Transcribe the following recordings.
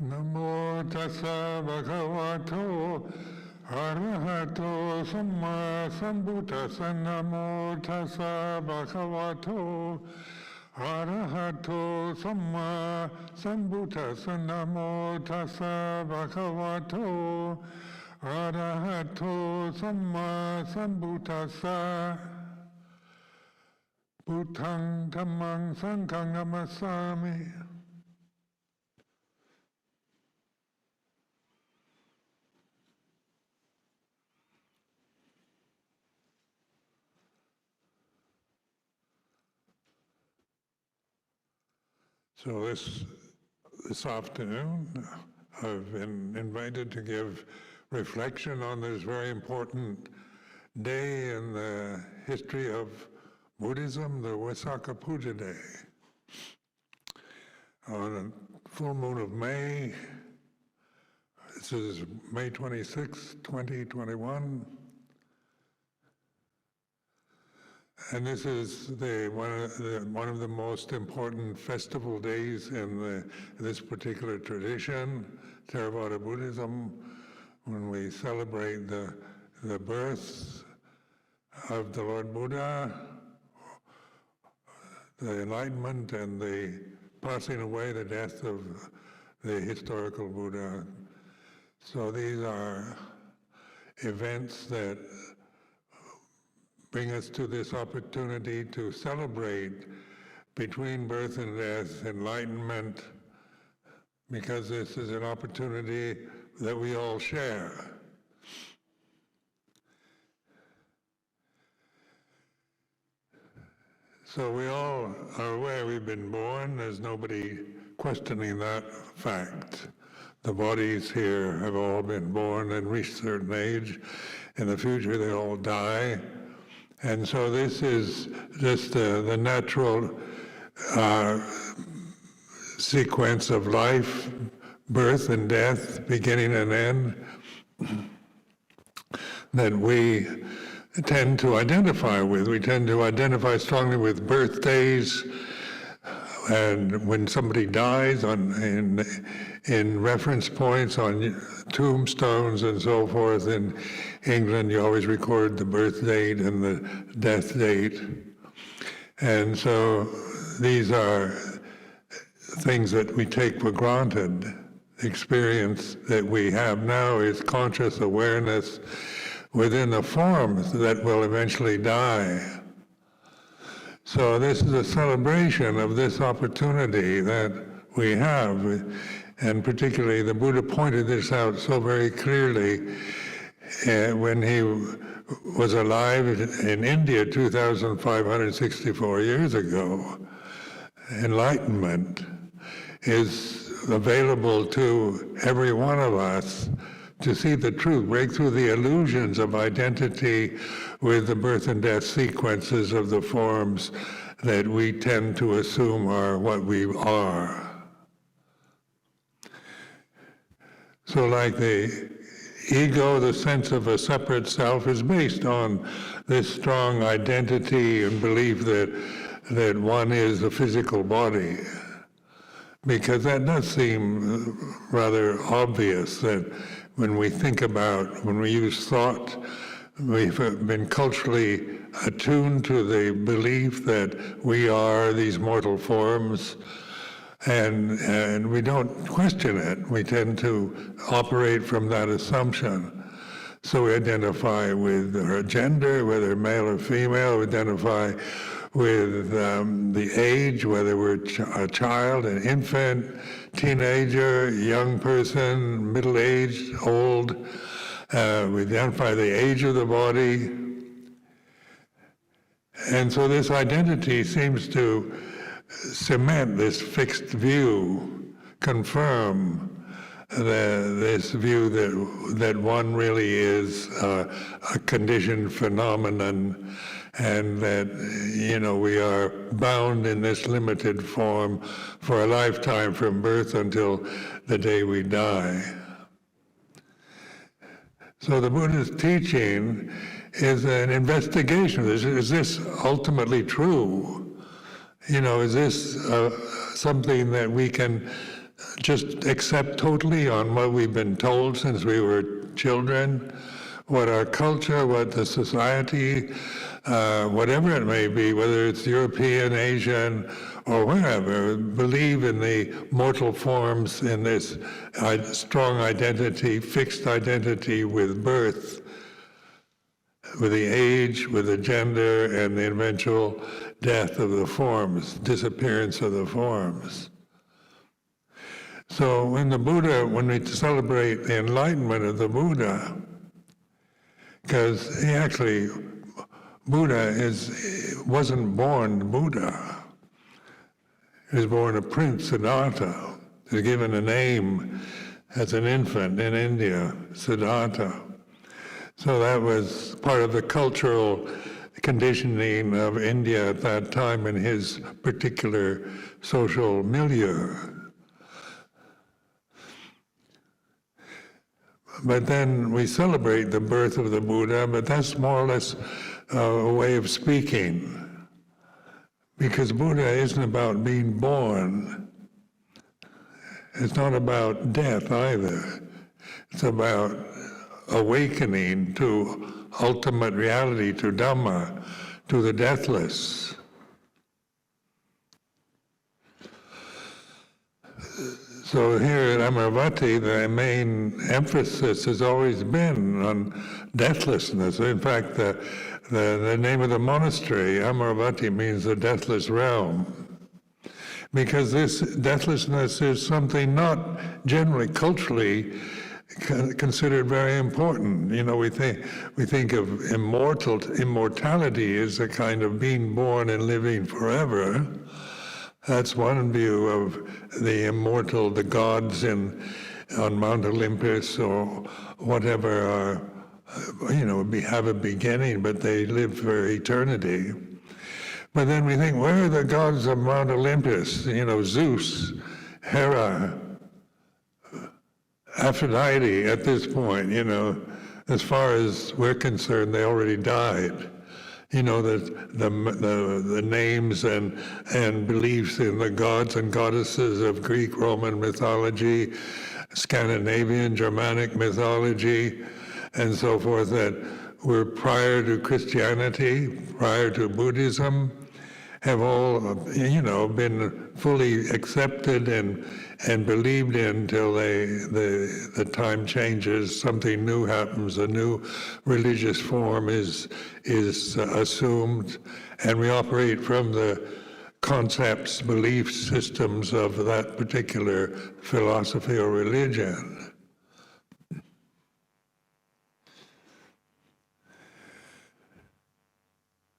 Namo tassa bhagavato arahato samma sambuddhassa. Namo tassa bhagavato arahato samma sambuddhassa. Namo tassa bhagavato arahato samma sambuddhassa. Buddhaṃ dhammāṃ saṅghāṃ namasāmi. So this afternoon, I've been invited to give reflection on this very important day in the history of Buddhism, the Visākha Puja Day. On a full moon of May, this is May 26, 2021, and this is one of the most important festival days in this particular tradition, Theravada Buddhism, when we celebrate the birth of the Lord Buddha, the enlightenment, and the passing away, the death of the historical Buddha. So these are events that bring us to this opportunity to celebrate between birth and death, enlightenment, because this is an opportunity that we all share. So we all are aware we've been born. There's nobody questioning that fact. The bodies here have all been born and reached a certain age. In the future, they all die. And so this is just the natural sequence of life, birth and death, beginning and end, that we tend to identify with. We tend to identify strongly with birthdays, and when somebody dies in reference points on tombstones and so forth. In England, you always record the birth date and the death date. And so these are things that we take for granted. The experience that we have now is conscious awareness within the forms that will eventually die. So this is a celebration of this opportunity that we have, and particularly the Buddha pointed this out so very clearly when he was alive in India 2,564 years ago. Enlightenment is available to every one of us to see the truth, break through the illusions of identity with the birth and death sequences of the forms that we tend to assume are what we are. So like the ego, the sense of a separate self is based on this strong identity and belief that one is a physical body. Because that does seem rather obvious that when we think about, when we use thought, we've been culturally attuned to the belief that we are these mortal forms, and we don't question it. We tend to operate from that assumption. So we identify with our gender, whether male or female, we identify with the age, whether we're a child, an infant, teenager, young person, middle-aged, old. We identify the age of the body. And so this identity seems to cement this fixed view, confirm this view that one really is a conditioned phenomenon, and that, we are bound in this limited form for a lifetime from birth until the day we die. So the Buddha's teaching is an investigation. Is this ultimately true? Is this something that we can just accept totally on what we've been told since we were children, what our culture, what the society, whatever it may be, whether it's European, Asian, or wherever, believe in the mortal forms, in this strong identity, fixed identity with birth, with the age, with the gender, and the eventual death of the forms, disappearance of the forms. So when the Buddha, when we celebrate the enlightenment of the Buddha, because Buddha wasn't born Buddha. He was born a prince, Siddhartha. He was given a name as an infant in India, Siddhartha. So that was part of the cultural conditioning of India at that time in his particular social milieu. But then we celebrate the birth of the Buddha, but that's more or less a way of speaking. Because Buddha isn't about being born. It's not about death either. It's about awakening to ultimate reality, to Dhamma, to the Deathless. So here at Amaravati, the main emphasis has always been on deathlessness. In fact, the name of the monastery, Amaravati, means the deathless realm. Because this deathlessness is something not generally culturally considered very important. You know, we think of immortality as a kind of being born and living forever. That's one view of the immortal, the gods on Mount Olympus or whatever are, have a beginning, but they live for eternity. But then we think, where are the gods of Mount Olympus? Zeus, Hera, Aphrodite at this point, as far as we're concerned, they already died. The names and beliefs in the gods and goddesses of Greek, Roman mythology, Scandinavian, Germanic mythology, and so forth that were prior to Christianity, prior to Buddhism, have all, been fully accepted and believed in till the time changes, something new happens, a new religious form is assumed, and we operate from the concepts, belief systems of that particular philosophy or religion.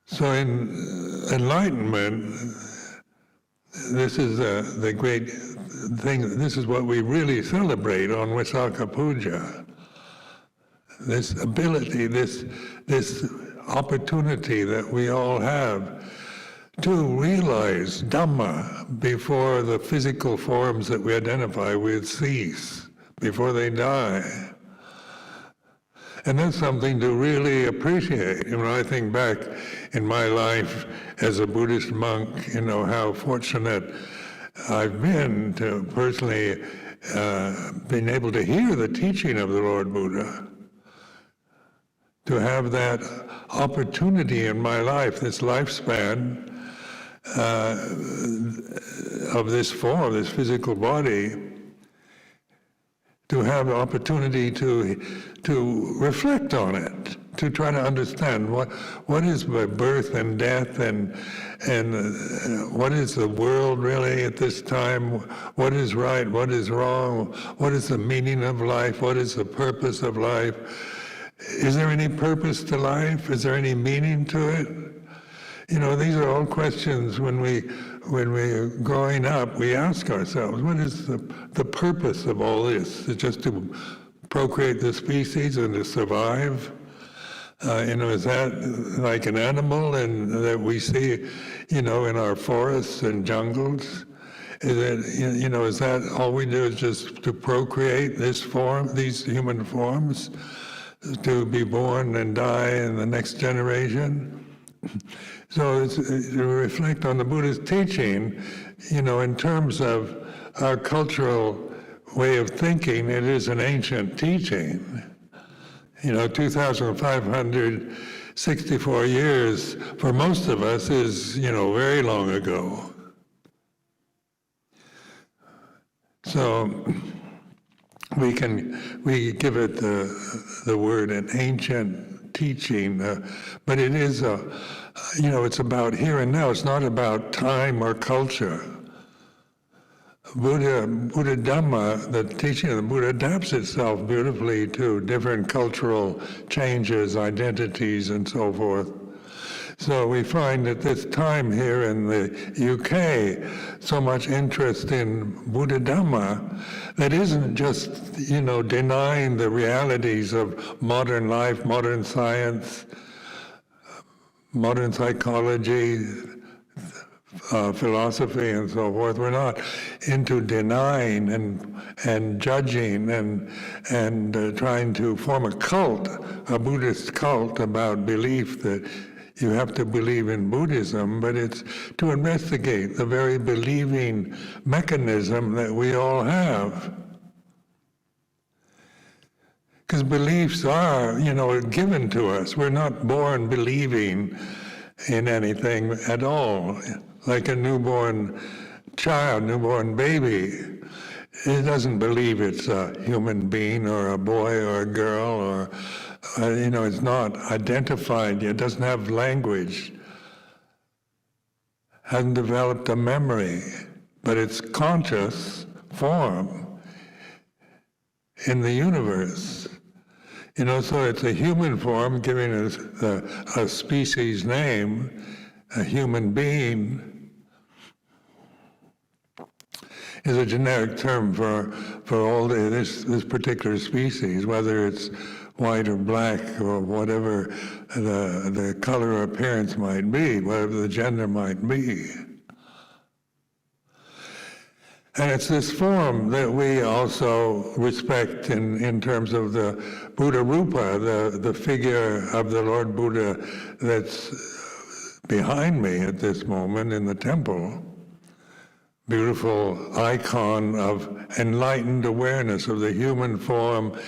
So in enlightenment, this is the great thing, this is what we really celebrate on Visākha Puja. This ability, this opportunity that we all have to realize Dhamma before the physical forms that we identify with cease, before they die. And that's something to really appreciate. When I think back in my life as a Buddhist monk, how fortunate I've been to personally been able to hear the teaching of the Lord Buddha, to have that opportunity in my life, this lifespan of this form, this physical body, to have the opportunity to reflect on it, to try to understand what is my birth and death, and what is the world really at this time, what is right, what is wrong, what is the meaning of life, what is the purpose of life. Is there any purpose to life? Is there any meaning to it? These are all questions when we're growing up, we ask ourselves, what is the purpose of all this? Is it just to procreate the species and to survive? Is that like an animal and that we see, in our forests and jungles? Is it, is that all we do is just to procreate this form, these human forms, to be born and die in the next generation? So it's to reflect on the Buddha's teaching, in terms of our cultural way of thinking, it is an ancient teaching. 2,564 years for most of us is, very long ago. So we give it the word an ancient teaching, but it is it's about here and now. It's not about time or culture. Buddha Dhamma, the teaching of the Buddha, adapts itself beautifully to different cultural changes, identities, and so forth. So we find at this time here in the UK so much interest in Buddha Dhamma that isn't just, denying the realities of modern life, modern science, modern psychology, philosophy and so forth. We're not into denying and judging and trying to form a cult, a Buddhist cult about belief that you have to believe in Buddhism, but it's to investigate the very believing mechanism that we all have. Because beliefs are, given to us. We're not born believing in anything at all. Like a newborn child, newborn baby, it doesn't believe it's a human being or a boy or a girl or, it's not identified yet, doesn't have language, hasn't developed a memory, but it's conscious form in the universe. So it's a human form giving us a species name, a human being, is a generic term for all this particular species, whether it's white or black or whatever the color or appearance might be, whatever the gender might be. And it's this form that we also respect in terms of the Buddha Rupa, the figure of the Lord Buddha that's behind me at this moment in the temple. Beautiful icon of enlightened awareness of the human form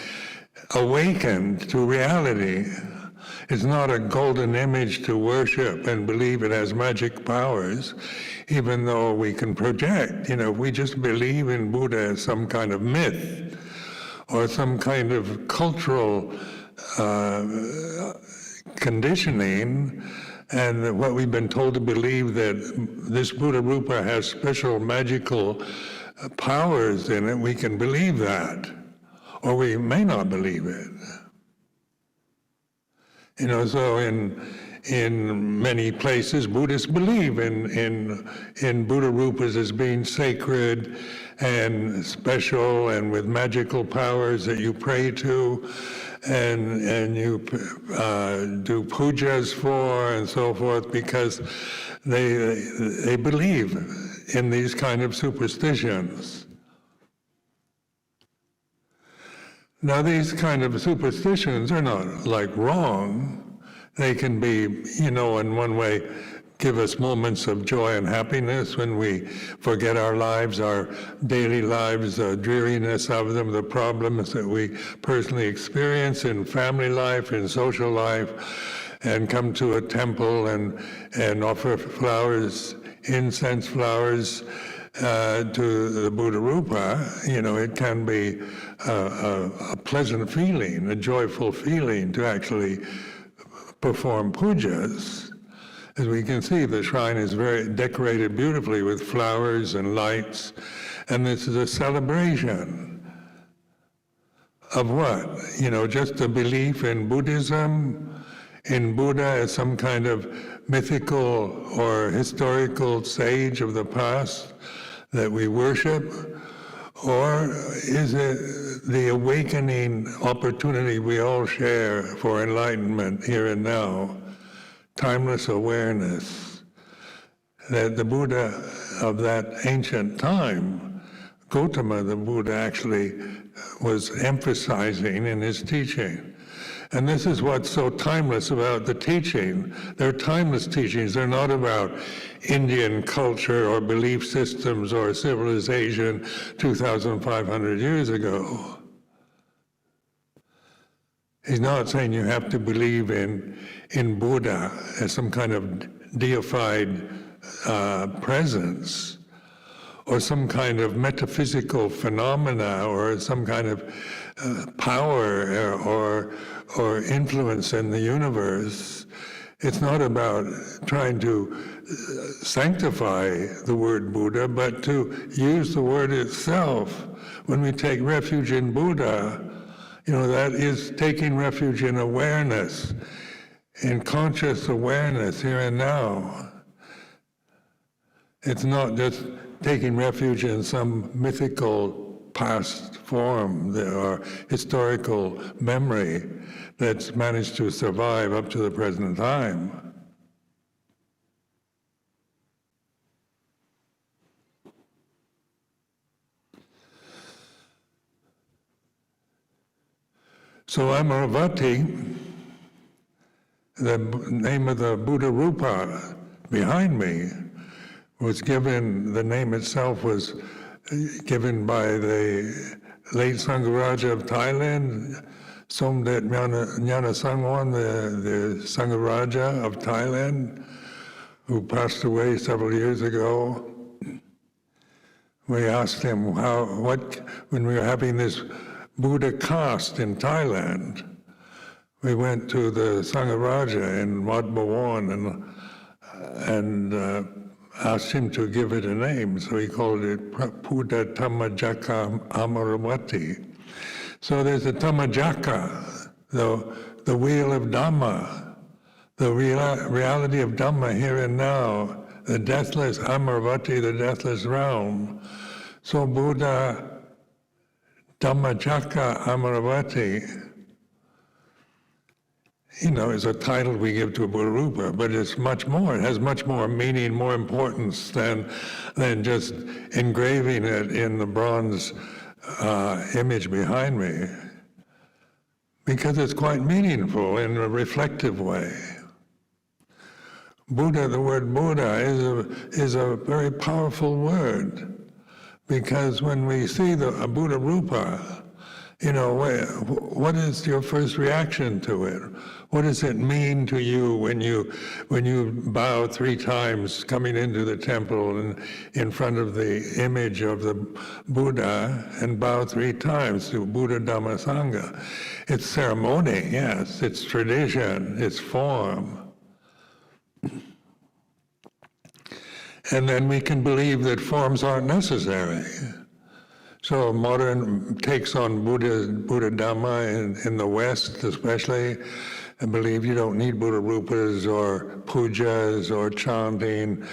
awakened to reality. It's not a golden image to worship and believe it has magic powers, even though we can project. If we just believe in Buddha as some kind of myth or some kind of cultural conditioning, and what we've been told to believe that this Buddha Rupa has special magical powers in it, we can believe that, or we may not believe it. So in many places, Buddhists believe in Buddha Rupas as being sacred and special and with magical powers that you pray to and you do pujas for and so forth, because they believe in these kind of superstitions. Now, these kind of superstitions are not wrong. They can be, in one way, give us moments of joy and happiness when we forget our lives, our daily lives, the dreariness of them, the problems that we personally experience in family life, in social life, and come to a temple and offer flowers, incense flowers, to the Buddha Rupa. It can be a pleasant feeling, a joyful feeling to actually perform pujas. As we can see, the shrine is very decorated beautifully with flowers and lights, and this is a celebration of what? Just a belief in Buddhism, in Buddha as some kind of mythical or historical sage of the past that we worship, or is it the awakening opportunity we all share for enlightenment here and now? Timeless awareness that the Buddha of that ancient time, Gautama the Buddha, actually was emphasizing in his teaching. And this is what's so timeless about the teaching. They're timeless teachings. They're not about Indian culture or belief systems or civilization 2,500 years ago. He's not saying you have to believe in Buddha as some kind of deified presence, or some kind of metaphysical phenomena, or some kind of power or influence in the universe. It's not about trying to sanctify the word Buddha, but to use the word itself. When we take refuge in Buddha, that is taking refuge in awareness, in conscious awareness here and now. It's not just taking refuge in some mythical past form or historical memory that's managed to survive up to the present time. So Amaravati, the name of the Buddha Rupa behind me, was given, the name itself was given by the late Sanghaраja of Thailand, Somdet Nyana-Sangwan, the Sanghaраja of Thailand, who passed away several years ago. We asked him when we were having this Buddha caste in Thailand, we went to the Sanghaраja in Wat Bhawan and asked him to give it a name, so he called it Buddha Dhammajaka Amaravati. So there's a Dhammajaka, the wheel of Dhamma, the reality of Dhamma here and now, the deathless Amaravati, the deathless realm. So Buddha Dhammajaka Amaravati, is a title we give to a Buddha Rupa, but it's much more. It has much more meaning, more importance than just engraving it in the bronze image behind me, because it's quite meaningful in a reflective way. Buddha, the word Buddha is a very powerful word, because when we see a Buddha Rupa, what is your first reaction to it? What does it mean to you when you bow 3 times coming into the temple and in front of the image of the Buddha, and bow 3 times to Buddha, Dhamma, Sangha? It's ceremony, yes. It's tradition. It's form. And then we can believe that forms aren't necessary. So modern takes on Buddha Dhamma in the West especially, and believe you don't need Buddha Rupas or pujas or chanting,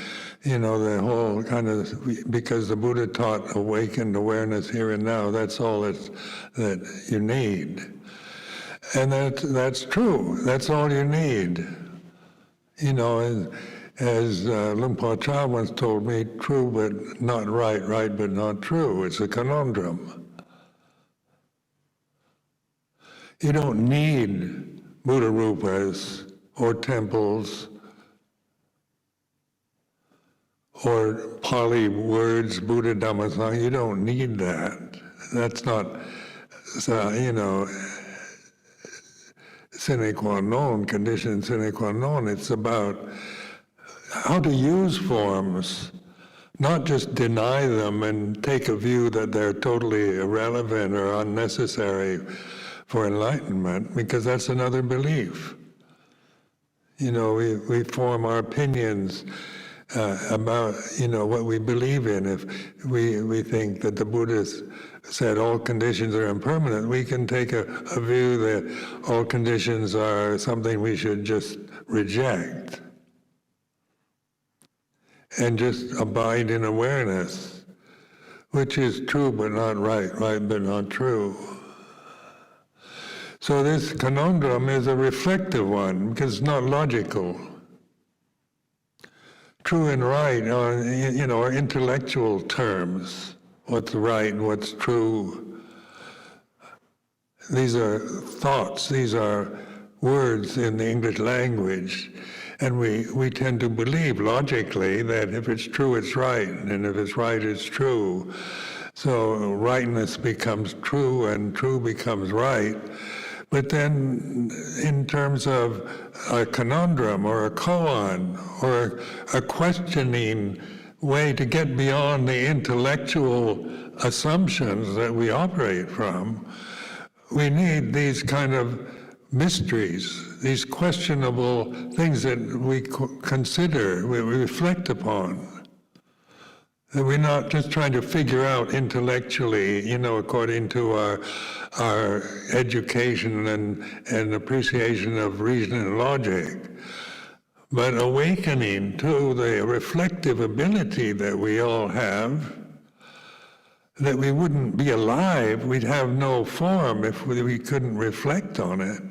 the whole kind of, because the Buddha taught awakened awareness here and now. That's all that you need. And that's true. That's all you need. As Luang Por Sumedho once told me, true but not right, right but not true. It's a conundrum. You don't need Buddha Rupas or temples or Pali words, Buddha, Dhamma, Sangha. You don't need that. That's not, sine qua non, condition sine qua non. It's about how to use forms, not just deny them and take a view that they're totally irrelevant or unnecessary for enlightenment, because that's another belief. We form our opinions about, what we believe in. If we think that the Buddhists said all conditions are impermanent, we can take a view that all conditions are something we should just reject and just abide in awareness, which is true but not right, right but not true. So this conundrum is a reflective one, because it's not logical. True and right are intellectual terms. What's right, what's true. These are thoughts, these are words in the English language, and we tend to believe logically that if it's true, it's right, and if it's right, it's true. So rightness becomes true, and true becomes right. But then in terms of a conundrum or a koan or a questioning way to get beyond the intellectual assumptions that we operate from, we need these kind of mysteries, these questionable things that we consider, we reflect upon. That we're not just trying to figure out intellectually, according to our education and appreciation of reason and logic, but awakening to the reflective ability that we all have, that we wouldn't be alive, we'd have no form if we couldn't reflect on it.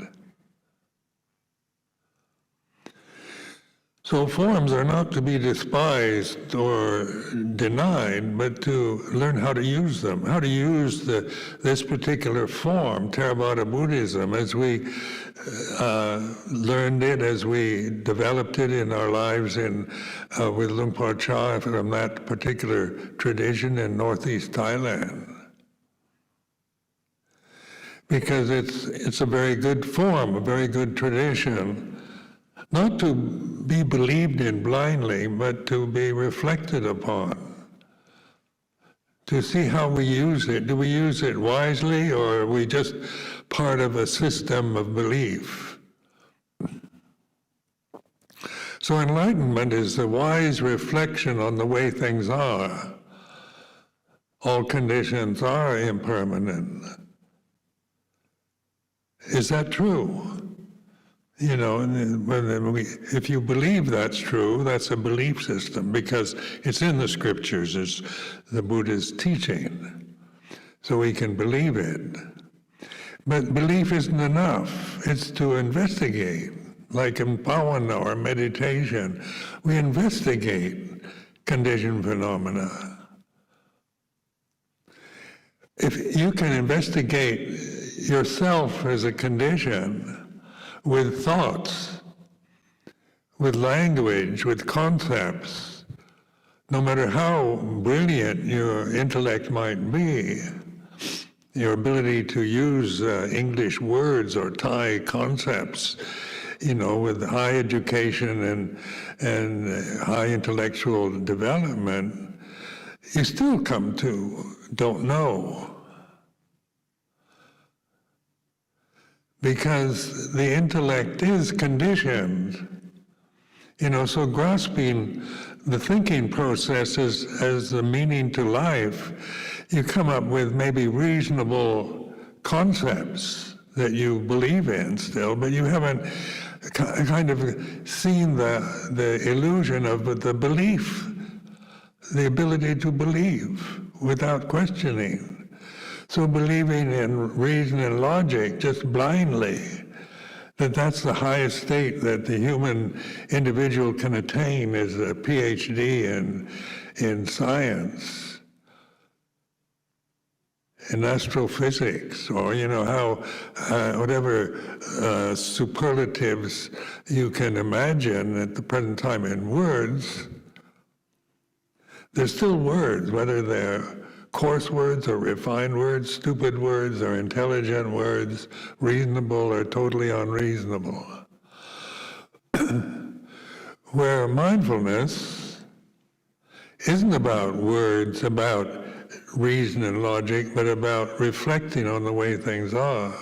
So forms are not to be despised or denied, but to learn how to use them, how to use this particular form, Theravada Buddhism, as we learned it, as we developed it in our lives with Luang Por Chah from that particular tradition in northeast Thailand. Because it's a very good form, a very good tradition, not to be believed in blindly, but to be reflected upon, to see how we use it. Do we use it wisely, or are we just part of a system of belief? So enlightenment is the wise reflection on the way things are. All conditions are impermanent. Is that true? If you believe that's true, that's a belief system, because it's in the scriptures, it's the Buddha's teaching, so we can believe it. But belief isn't enough. It's to investigate, like in bhavana or meditation. We investigate conditioned phenomena. If you can investigate yourself as a condition, with thoughts, with language, with concepts, no matter how brilliant your intellect might be, your ability to use English words or Thai concepts, with high education and high intellectual development, you still come to don't know. Because the intellect is conditioned, so grasping the thinking process as the meaning to life, you come up with maybe reasonable concepts that you believe in still, but you haven't kind of seen the illusion of the belief, the ability to believe without questioning. So believing in reason and logic just blindly, that's the highest state that the human individual can attain, is a PhD in science, in astrophysics, or whatever superlatives you can imagine at the present time in words. They're still words, whether they're coarse words or refined words, stupid words or intelligent words, reasonable or totally unreasonable. Where mindfulness isn't about words, about reason and logic, but about reflecting on the way things are.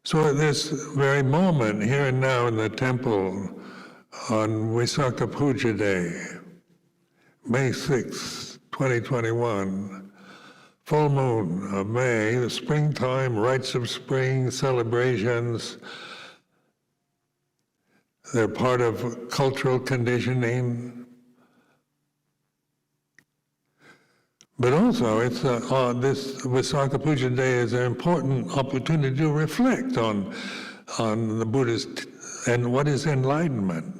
So at this very moment, here and now in the temple, on Visākha Puja Day, May 6, 2021, full moon of May, the springtime, rites of spring, celebrations. They're part of cultural conditioning. But also, it's this Visākha Puja Day is an important opportunity to reflect on the Buddhist and what is enlightenment.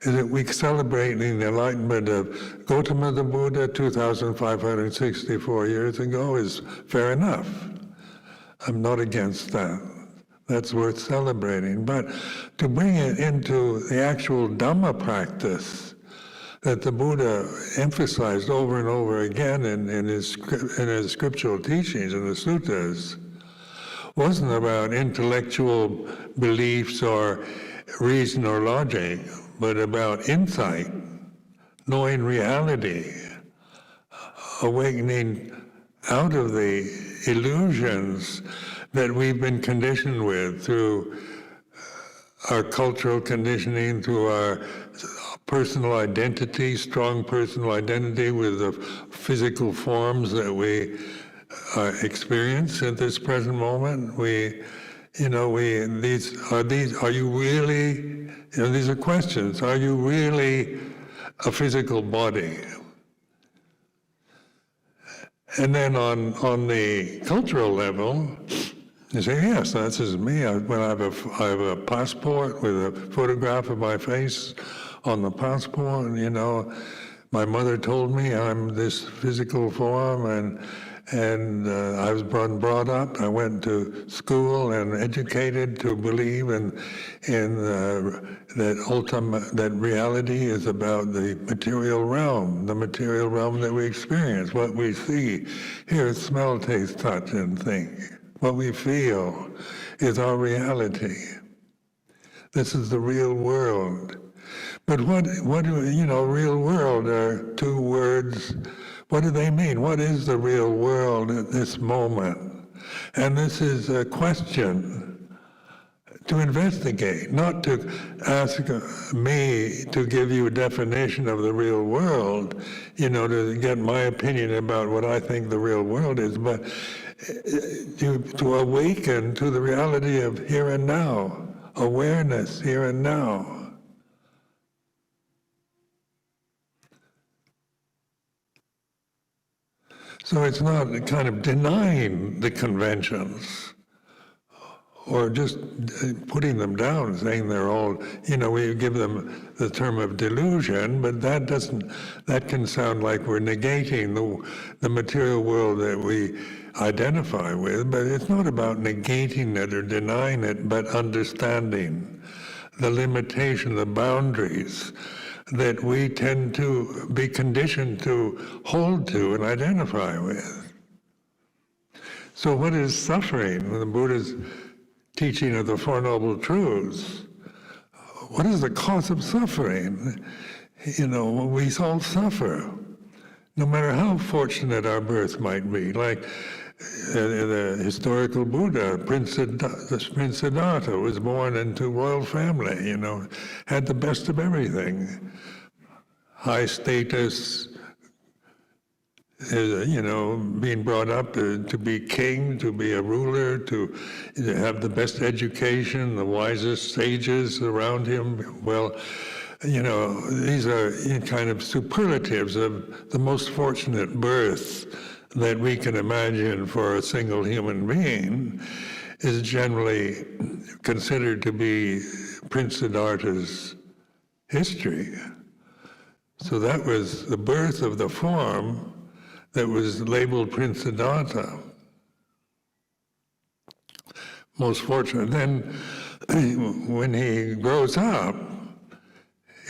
is that we celebrate the enlightenment of Gautama the Buddha 2,564 years ago is fair enough. I'm not against that. That's worth celebrating. But to bring it into the actual Dhamma practice that the Buddha emphasized over and over again in his scriptural teachings in the suttas wasn't about intellectual beliefs or reason or logic, but about insight, knowing reality, awakening out of the illusions that we've been conditioned with through our cultural conditioning, through our personal identity, strong personal identity with the physical forms that we experience at this present moment. These are questions. Are you really a physical body? And then on the cultural level, you say, yes, that's just me. When I have a passport with a photograph of my face on the passport, my mother told me I'm this physical form, and I was brought up. I went to school and educated to believe in that reality is about the material realm that we experience, what we see, hear, smell, taste, touch, and think. What we feel is our reality. This is the real world. But real world are two words. What do they mean? What is the real world at this moment? And this is a question to investigate, not to ask me to give you a definition of the real world, to get my opinion about what I think the real world is, but to awaken to the reality of here and now, awareness here and now. So it's not kind of denying the conventions or just putting them down, saying they're all, we give them the term of delusion, but that can sound like we're negating the material world that we identify with, but it's not about negating it or denying it, but understanding the limitation, the boundaries that we tend to be conditioned to hold to and identify with. So what is suffering? The Buddha's teaching of the Four Truths. What is the cause of suffering? We all suffer, no matter how fortunate our birth might be. Like the historical Buddha, Prince Siddhartha, was born into a royal family, had the best of everything. High status, being brought up to be king, to be a ruler, to have the best education, the wisest sages around him. Well, these are kind of superlatives of the most fortunate birth that we can imagine for a single human being, is generally considered to be Prince Siddhartha's history. So that was the birth of the form that was labeled Prince Siddhartha. Most fortunate. Then when he grows up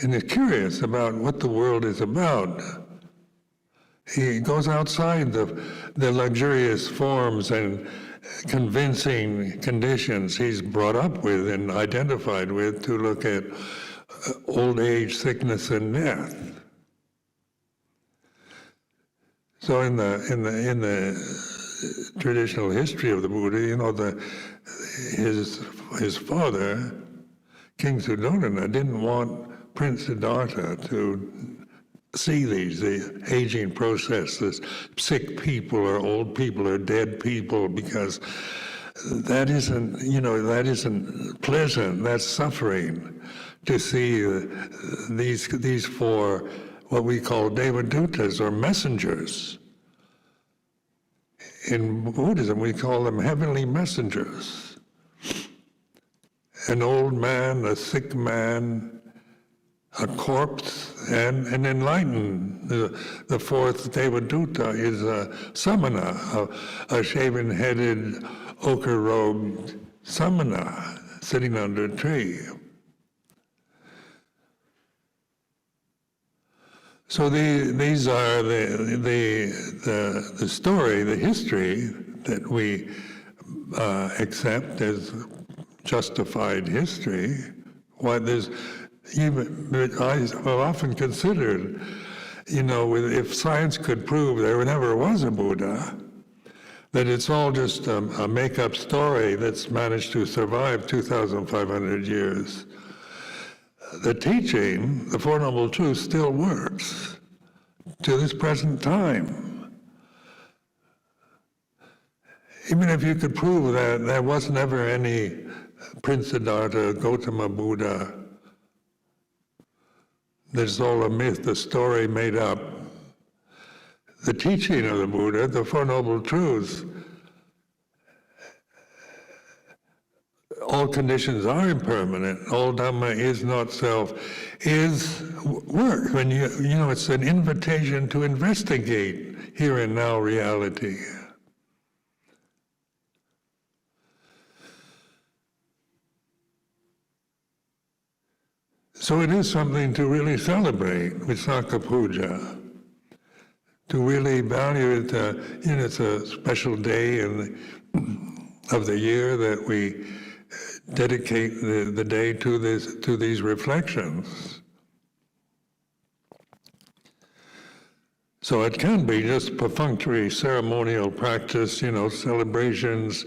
and is curious about what the world is about, he goes outside the luxurious forms and convincing conditions he's brought up with and identified with to look at old age, sickness, and death. So in the traditional history of the Buddha, his father, King Suddhodana, didn't want Prince Siddhartha to see the aging process, this sick people or old people or dead people, because that isn't pleasant. That's suffering to see these four, what we call devadutas, or messengers. In Buddhism, we call them heavenly messengers. An old man, a sick man, a corpse, and an enlightened. The fourth Devadutta is a samana, a shaven-headed, ochre-robed samana sitting under a tree. So these are the story, the history that we accept as justified history. Why there's even, I've often considered, if science could prove there never was a Buddha, that it's all just a make-up story that's managed to survive 2,500 years. The teaching, the Four Noble Truths, still works to this present time. Even if you could prove that there was never any Prince Siddhartha, Gautama Buddha, there's all a myth, a story made up. The teaching of the Buddha, the Four Noble Truths, all conditions are impermanent, all Dhamma is not self, is work. When it's an invitation to investigate here and now reality. So it is something to really celebrate, Visākha Puja, to really value it. It's a special day of the year that we dedicate the day to these reflections. So it can be just perfunctory ceremonial practice, celebrations,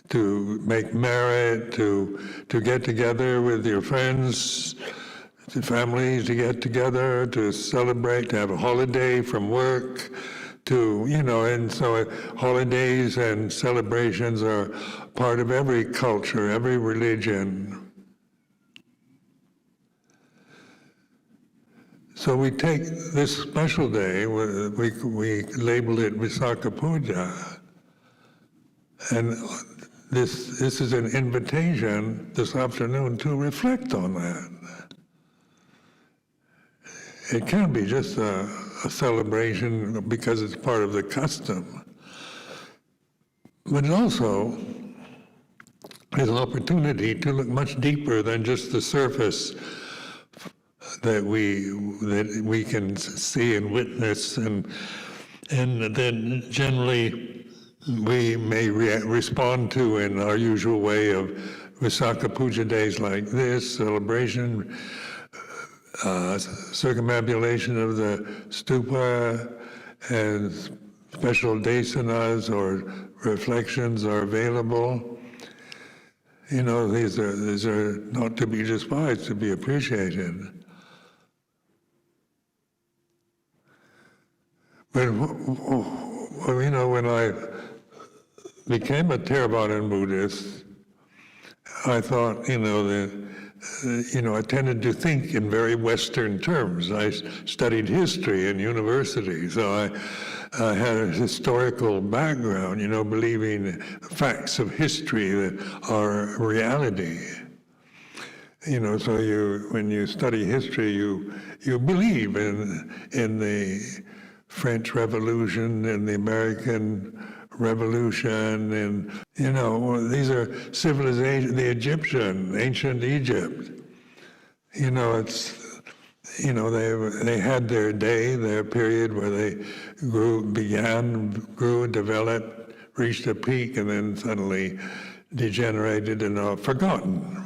to make merit, to get together with your friends, to families to get together, to celebrate, to have a holiday from work, and so holidays and celebrations are part of every culture, every religion. So we take this special day, we label it Visākha Puja, and this is an invitation this afternoon to reflect on that. It can't be just a celebration because it's part of the custom, but it also is an opportunity to look much deeper than just the surface that we can see and witness, and then generally we may respond to in our usual way of Visākha Puja days like this, celebration, circumambulation of the stupa, and special desanas or reflections are available. These are not to be despised, to be appreciated. But when I became a Theravadan Buddhist, I thought, I tended to think in very Western terms. I studied history in university, so I had a historical background, believing facts of history that are reality. So when you study history, you believe in the French Revolution and the American Revolution, and these are civilizations. The Egyptian, ancient Egypt. They had their day, their period where they grew, developed, reached a peak, and then suddenly degenerated and are forgotten.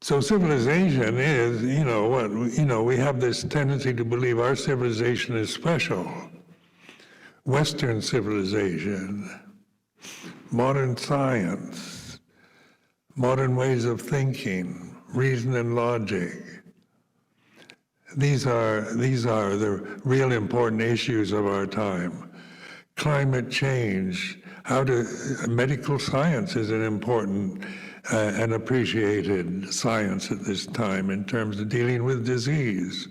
So civilization is, we have this tendency to believe our civilization is special. Western civilization, modern science, modern ways of thinking, reason and logic. These are the real important issues of our time. Climate change, medical science is an important and appreciated science at this time in terms of dealing with disease.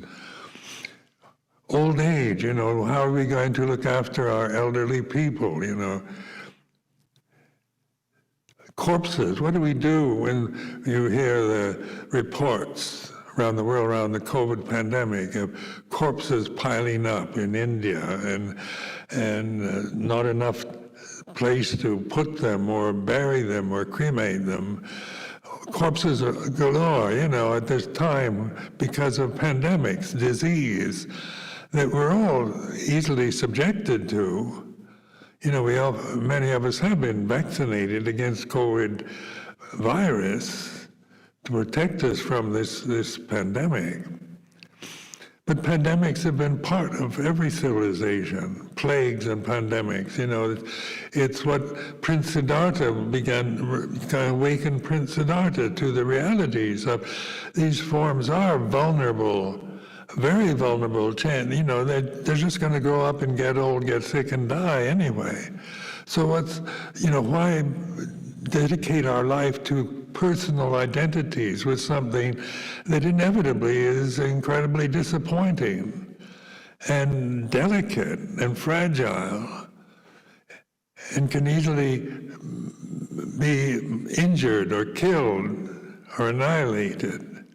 Old age, how are we going to look after our elderly people, Corpses, what do we do when you hear the reports around the world around the COVID pandemic of corpses piling up in India and not enough place to put them or bury them or cremate them? Corpses are galore, at this time because of pandemics, disease that we're all easily subjected to. Many of us have been vaccinated against COVID virus to protect us from this pandemic. But pandemics have been part of every civilization, plagues and pandemics. It's what Prince Siddhartha awakened Prince Siddhartha to the realities of these forms are vulnerable, very vulnerable. They're just going to grow up and get old, get sick, and die anyway. So why dedicate our life to personal identities with something that inevitably is incredibly disappointing and delicate and fragile and can easily be injured or killed or annihilated?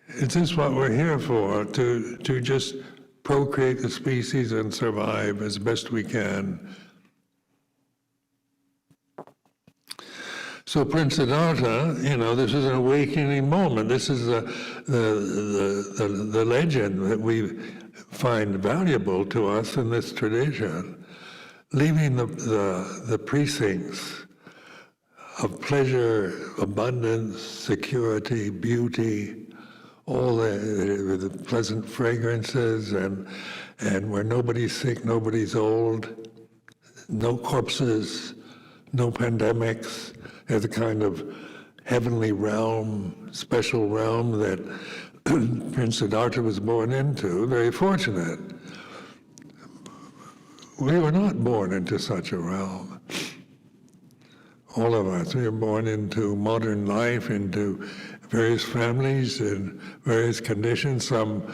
Is this what we're here for? To just procreate the species and survive as best we can? So Prince Siddhartha, this is an awakening moment. This is the legend that we find valuable to us in this tradition. Leaving the precincts of pleasure, abundance, security, beauty, all the pleasant fragrances, and where nobody's sick, nobody's old, no corpses, no pandemics. As a kind of heavenly realm, special realm that Prince Siddhartha was born into. Very fortunate. We were not born into such a realm. All of us, we were born into modern life, into various families in various conditions, some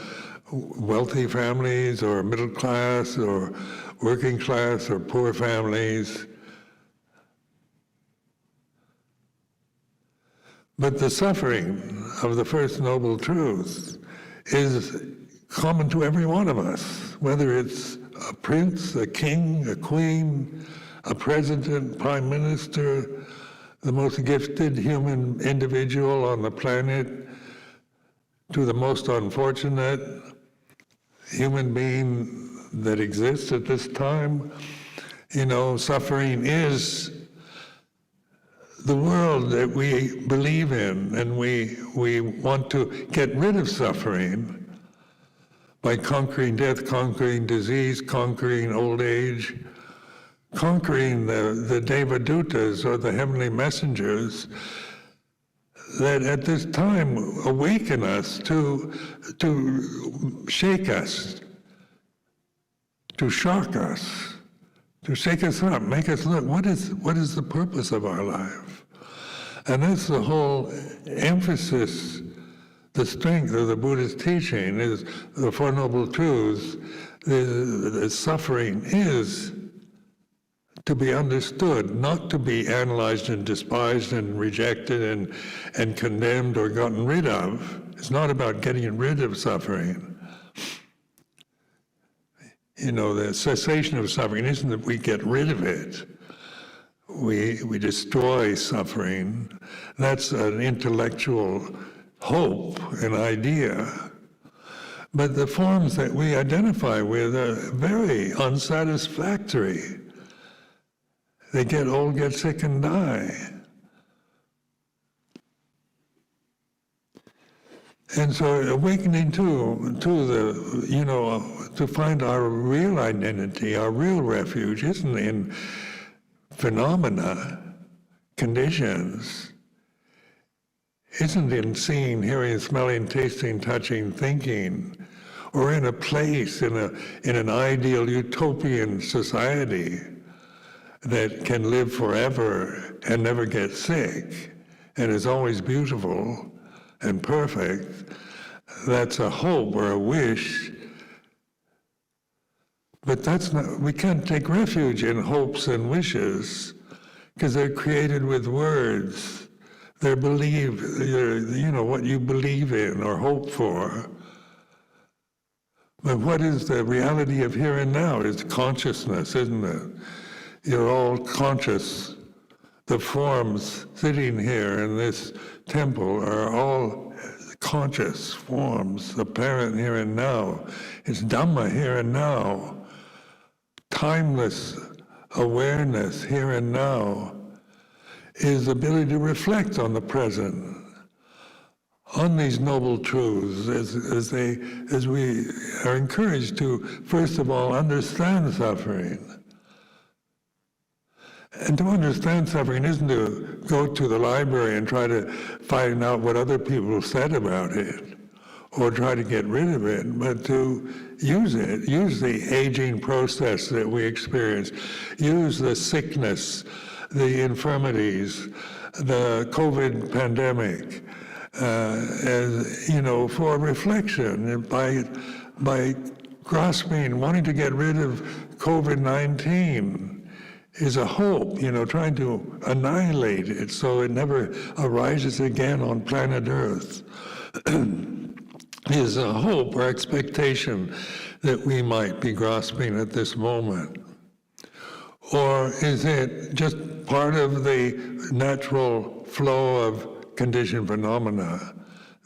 wealthy families or middle class or working class or poor families. But the suffering of the First Noble Truth is common to every one of us, whether it's a prince, a king, a queen, a president, prime minister, the most gifted human individual on the planet, to the most unfortunate human being that exists at this time. Suffering is the world that we believe in, and we want to get rid of suffering by conquering death, conquering disease, conquering old age, conquering the Devadutas, or the heavenly messengers, that at this time awaken us to shake us, to shock us, to shake us up, make us look, what is the purpose of our life? And that's the whole emphasis, the strength of the Buddhist teaching, is the Four Noble Truths. The suffering is to be understood, not to be analyzed and despised and rejected and condemned or gotten rid of. It's not about getting rid of suffering. The cessation of suffering isn't that we get rid of it. We destroy suffering. That's an intellectual hope, an idea. But the forms that we identify with are very unsatisfactory. They get old, get sick, and die. And so awakening to find our real identity, our real refuge, isn't in phenomena, conditions, isn't in seeing, hearing, smelling, tasting, touching, thinking, or in a place, in an ideal utopian society that can live forever and never get sick and is always beautiful and perfect. That's a hope or a wish But that's not, we can't take refuge in hopes and wishes, because they're created with words. They're what you believe in or hope for. But what is the reality of here and now? It's consciousness, isn't it? You're all conscious. The forms sitting here in this temple are all conscious forms, apparent here and now. It's Dhamma here and now. Timeless awareness here and now is the ability to reflect on the present, on these noble truths, as we are encouraged to, first of all, understand suffering. And to understand suffering isn't to go to the library and try to find out what other people said about it, or try to get rid of it, but to use it, use the aging process that we experience, use the sickness, the infirmities, the COVID pandemic, as for reflection, by grasping, wanting to get rid of COVID-19 is a hope, trying to annihilate it so it never arises again on planet Earth. Is a hope or expectation that we might be grasping at this moment? Or is it just part of the natural flow of conditioned phenomena,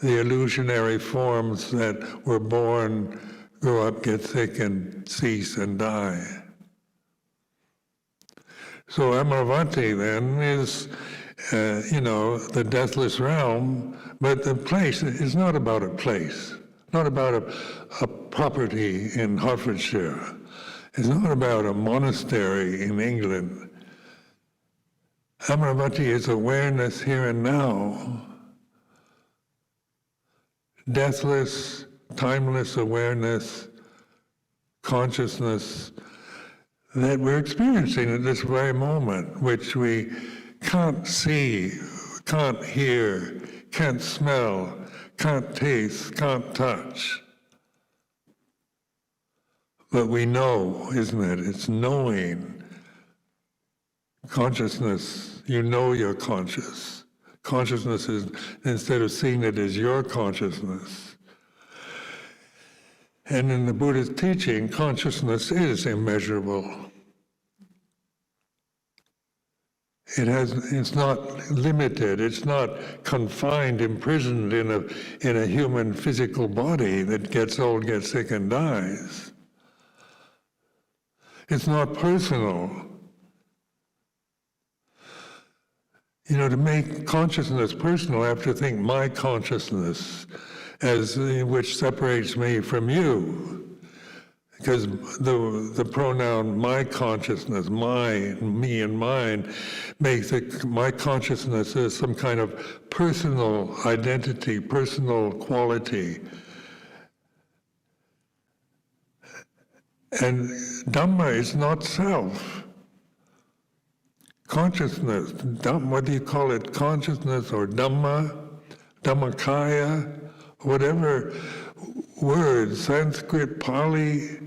the illusionary forms that were born, grow up, get sick, and cease and die? So Amaravati then is, the deathless realm, but the place is not about a place, not about a property in Hertfordshire. It's not about a monastery in England. Amaravati is awareness here and now. Deathless, timeless awareness, consciousness that we're experiencing at this very moment, which we can't see, can't hear, can't smell, can't taste, can't touch. But we know, isn't it? It's knowing. Consciousness, you know you're conscious. Consciousness is, instead of seeing it as your consciousness. And in the Buddha's teaching, consciousness is immeasurable. It's not limited, it's not confined, imprisoned in a human physical body that gets old, gets sick, and dies. It's not personal. To make consciousness personal, I have to think my consciousness, which separates me from you. Because the pronoun my consciousness, me and mine, makes my consciousness as some kind of personal identity, personal quality. And Dhamma is not self. Consciousness, what do you call it? Consciousness or Dhamma, Dhammakaya, whatever words, Sanskrit, Pali.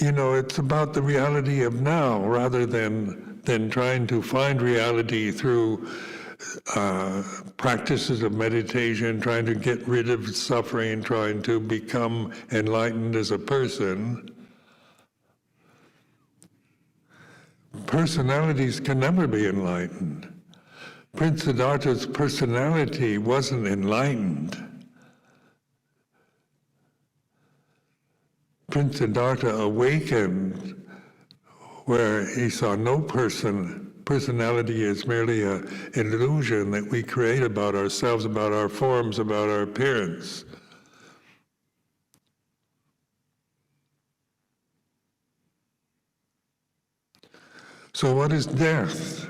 It's about the reality of now rather than trying to find reality through practices of meditation, trying to get rid of suffering, trying to become enlightened as a person. Personalities can never be enlightened. Prince Siddhartha's personality wasn't enlightened. Prince Siddhartha awakened where he saw no personality is merely an illusion that we create about ourselves, about our forms, about our appearance. So what is death?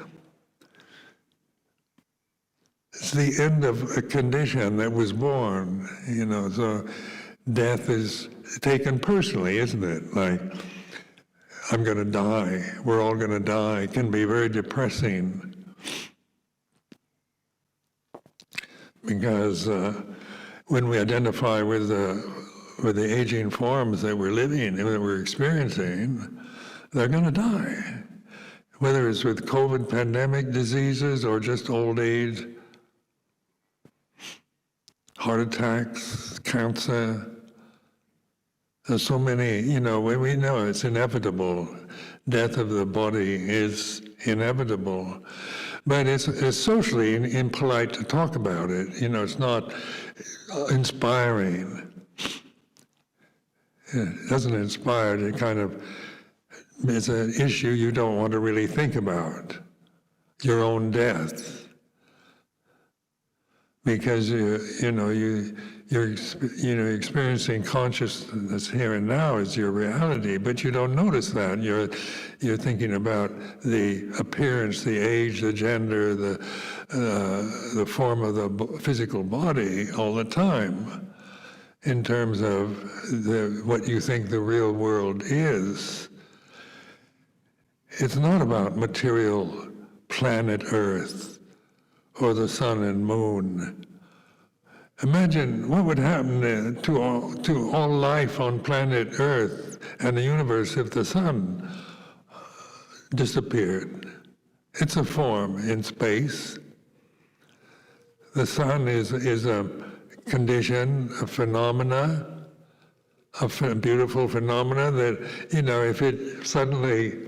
It's the end of a condition that was born, so death is taken personally, isn't it? Like, I'm going to die, we're all going to die. It can be very depressing because when we identify with with the aging forms that we're living in, that we're experiencing, they're going to die. Whether it's with COVID pandemic diseases or just old age, heart attacks, cancer. There's so many, we know it's inevitable. Death of the body is inevitable. But it's socially impolite to talk about it. It's not inspiring. It doesn't inspire. It's an issue you don't want to really think about, your own death. Because you're experiencing consciousness here and now as your reality, but you don't notice that. You're thinking about the appearance, the age, the gender, the form of the physical body all the time, in terms of what you think the real world is. It's not about material planet Earth or the sun and moon. Imagine what would happen to all life on planet Earth and the universe if the sun disappeared. It's a form in space. The sun is a condition, a phenomena, a beautiful phenomena that, if it suddenly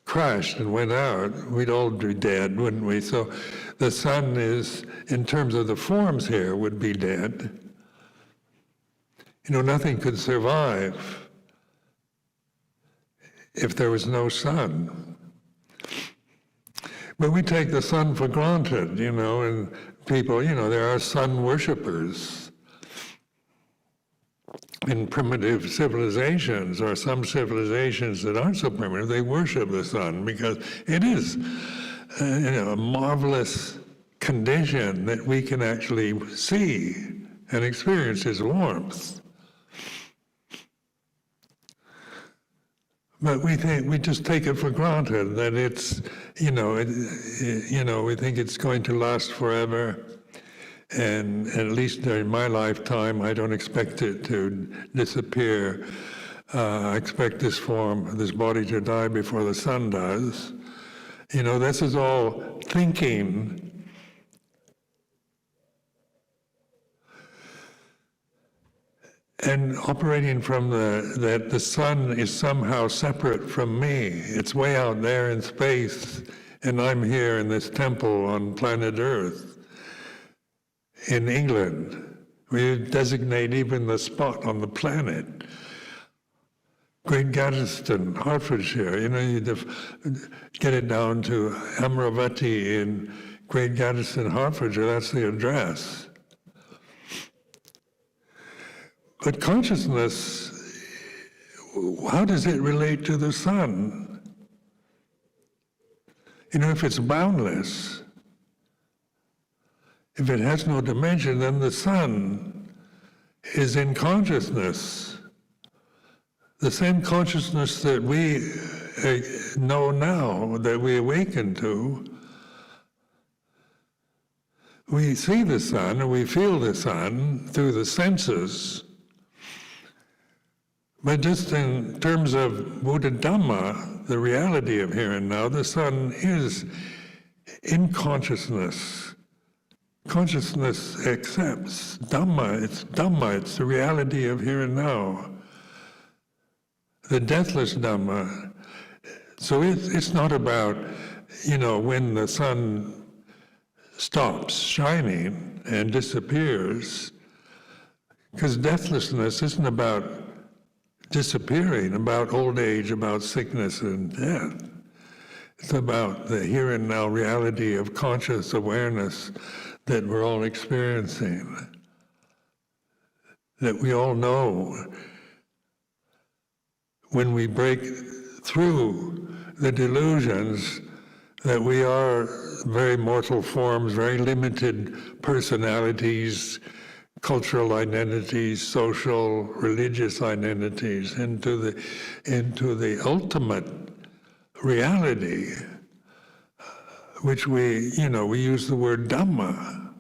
crashed and went out, we'd all be dead, wouldn't we? So the sun is, in terms of the forms here, would be dead. Nothing could survive if there was no sun. But we take the sun for granted, and people, there are sun worshippers in primitive civilizations, or some civilizations that aren't so primitive. They worship the sun because it is a marvelous condition that we can actually see and experience its warmth. But we just take it for granted that it's, we think it's going to last forever. And at least during my lifetime, I don't expect it to disappear. I expect this body to die before the sun does. This is all thinking. And operating from that the sun is somehow separate from me. It's way out there in space, and I'm here in this temple on planet Earth. In England, we designate even the spot on the planet. Great Gaddesden, Hertfordshire, you get it down to Amaravati in Great Gaddesden, Hertfordshire, that's the address. But consciousness, how does it relate to the sun? If it's boundless, if it has no dimension, then the sun is in consciousness. The same consciousness that we know now, that we awaken to. We see the sun, and we feel the sun through the senses. But just in terms of Buddha Dhamma, the reality of here and now, the sun is in consciousness. Consciousness accepts Dhamma, it's the reality of here and now. The deathless Dhamma. So it's not about, when the sun stops shining and disappears, because deathlessness isn't about disappearing, about old age, about sickness and death. It's about the here and now reality of conscious awareness that we're all experiencing, that we all know. When we break through the delusions that we are very mortal forms, very limited personalities, cultural identities, social, religious identities, into the ultimate reality, which we use the word Dhamma.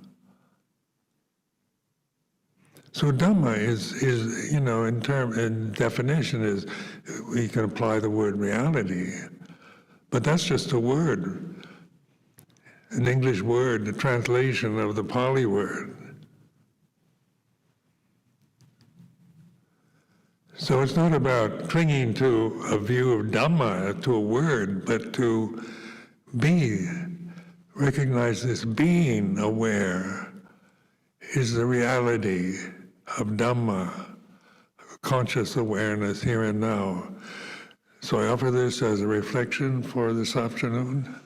So Dhamma is in definition is, we can apply the word reality, but that's just a word, an English word, the translation of the Pali word. So it's not about clinging to a view of Dhamma, to a word, but to recognize this being aware is the reality of Dhamma, conscious awareness here and now. So I offer this as a reflection for this afternoon.